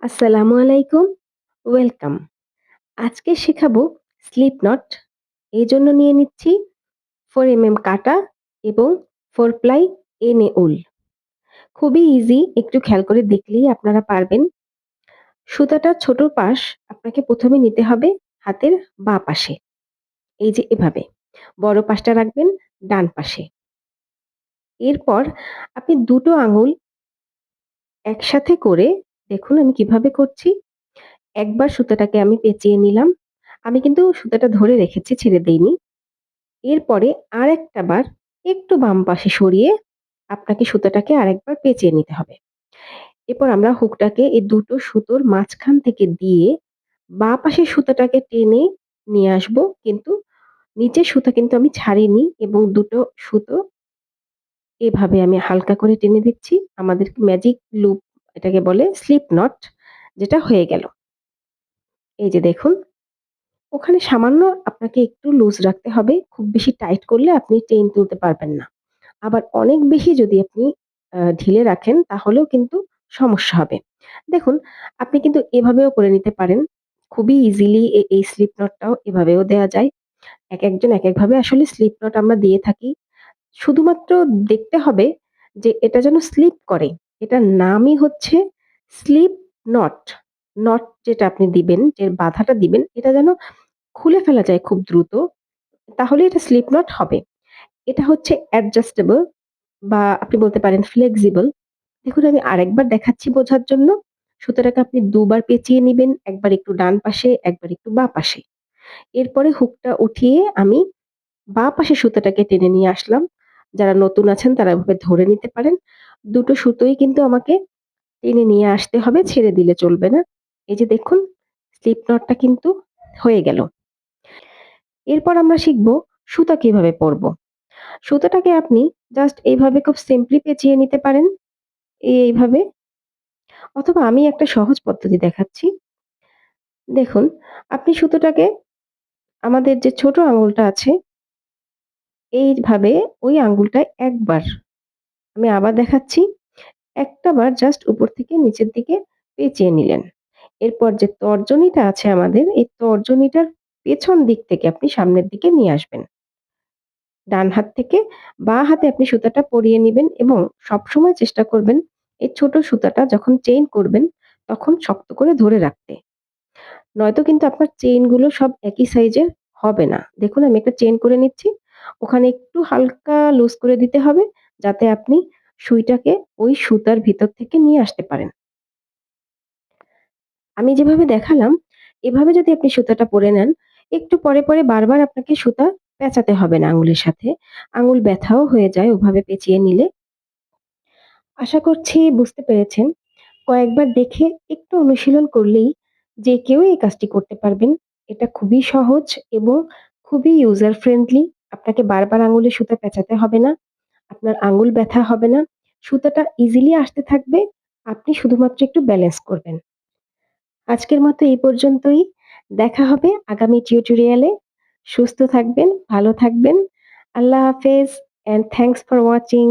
আসসালামু আলাইকুম, ওয়েলকাম। আজকে শেখাবো স্লিপ নট। এজন্য নিয়ে নিচ্ছি 4 কাঁটা এবং 4 প্লাই এনে উল। খুবই ইজি, একটু খেয়াল করে দেখলেই আপনারা পারবেন। সুতাটার ছোট পাশ আপনাকে ১ম এ নিতে হবে হাতের বাঁ পাশে। এই যে এভাবে। বড় পাশটা রাখবেন ডান পাশে। এরপর আপনি ২ টো আঙুল একসাথে করে দেখুন আমি কিভাবে করছি। একবার সুতাটাকে আমি পেঁচিয়ে নিলাম। আমি কিন্তু সুতাটা ধরে রেখেছি, ছেড়ে দেইনি। এরপরে আরেকটা বার একটু বাম পাশে সরিয়ে আপনাকে সুতাটাকে আরেকবার পেঁচিয়ে নিতে হবে। এরপর আমরা হুকটাকে এই দুটো সুতোর মাঝখান থেকে দিয়ে বাঁ পাশের সুতাটাকে টেনে নিয়ে আসবো। কিন্তু নিচের সুতা কিন্তু আমি ছাড়িনি এবং দুটো সুতো এভাবে আমি হালকা করে টেনে দিচ্ছি। আমাদের ম্যাজিক লুপ এটাকে বলে স্লিপ নট, যেটা হয়ে গেল। এই যে দেখুন, ওখানে সামান্য আপনাকে একটু লুজ রাখতে হবে। খুব বেশি টাইট করলে আপনি চেইন তুলতে পারবেন না। আবার অনেক বেশি যদি আপনি ঢিলে রাখেন তাহলেও কিন্তু সমস্যা হবে। দেখুন, আপনি কিন্তু এভাবেও করে নিতে পারেন। খুবই ইজিলি এই স্লিপ নটটাও এভাবেও দেয়া যায়। একেকজন একেকভাবে আসলে স্লিপ নট আমরা দিয়ে থাকি। শুধুমাত্র দেখতে হবে যে এটা যেন স্লিপ করে। এটার নামই হচ্ছে স্লিপ নট। নট যেটা আপনি দিবেন, যে বাধাটা দিবেন এটা যেন খুলে ফেলা যায় খুব দ্রুত। তাহলে এটা স্লিপ নট হবে। এটা হচ্ছে অ্যাডজাস্টেবল বা আপনি বলতে পারেন ফ্লেক্সিবল। দেখুন আমি আরেকবার দেখাচ্ছি বোঝার জন্য। সুতোটাকে আপনি ২ বার পেঁচিয়ে নিবেন। একবার একটু ডান পাশে, একবার একটু বাঁ পাশে। এরপরে হুকটা উঠিয়ে আমি বাঁ পাশের সুতোটাকে টেনে নিয়ে আসলাম। যারা নতুন আছেন তারা এভাবে ধরে নিতে পারেন। ২ টো সুতোই কিন্তু আমাকে টেনে নিয়ে আসতে হবে, ছেড়ে দিলে চলবে না। এই যে দেখুন, স্লিপ নটটা কিন্তু হয়ে গেল। এরপর আমরা শিখব সুতা কিভাবে পরব। সুতাটাকে আপনি জাস্ট এইভাবে খুব সিম্পলি পেঁচিয়ে নিতে পারেন। এইভাবে, অথবা আমি একটা সহজ পদ্ধতি দেখাচ্ছি। দেখুন, আপনি সুতোটাকে আমাদের যে ছোট আঙুলটা আছে, এইভাবে ওই আঙ্গুলটায় একবার, আমি আবার দেখাচ্ছি, একটা বার জাস্ট উপর থেকে নিচের দিকে পেঁচিয়ে নিলেন। এরপর যে তর্জনীটা আছে আমাদের, এই তর্জনীটার পেছন দিক থেকে আপনি সামনের দিকে নিয়ে আসবেন। ডান হাত থেকে বাঁ হাতে আপনি সুতাটা পরিয়ে নিবেন এবং সবসময় চেষ্টা করবেন এই ছোট সুতাটা যখন চেইন করবেন তখন শক্ত করে ধরে রাখতে। নয়তো কিন্তু আপনার চেইন গুলো সব একই সাইজের হবে না। দেখুন আমি একটা চেইন করে নিচ্ছি। ওখানে একটু হালকা লুজ করে দিতে হবে যাতে আপনি সুইটাকে ওই সুতার ভিতর থেকে নিয়ে আসতে পারেন। আমি যেভাবে দেখালাম এভাবে যদি আপনি সুতাটা পরে নেন, একটু পরে, পরে বারবার আপনাকে সুতা পেঁচাতে হবে না আঙুলের সাথে। আঙুল ব্যথাও হয়ে যায় ওভাবে পেঁচিয়ে নিলে। আশা করছি বুঝতে পেরেছেন। কয়েকবার দেখে একটু অনুশীলন করলেই যে কেউ এই কাজটি করতে পারবেন। এটা খুবই সহজ এবং খুবই ইউজার ফ্রেন্ডলি। আপনাকে বারবার আঙুলে সুতা পেঁচাতে হবে না। আপনার আঙুল ব্যথা হবে না। সুতাটা ইজিলি আসতে থাকবে। আপনি শুধুমাত্র একটু ব্যালেন্স করবেন। আজকের মতো এই পর্যন্তই। দেখা হবে আগামী টিউটোরিয়ালে। সুস্থ থাকবেন, ভালো থাকবেন। আল্লাহ হাফেজ অ্যান্ড থ্যাংকস ফর ওয়াচিং।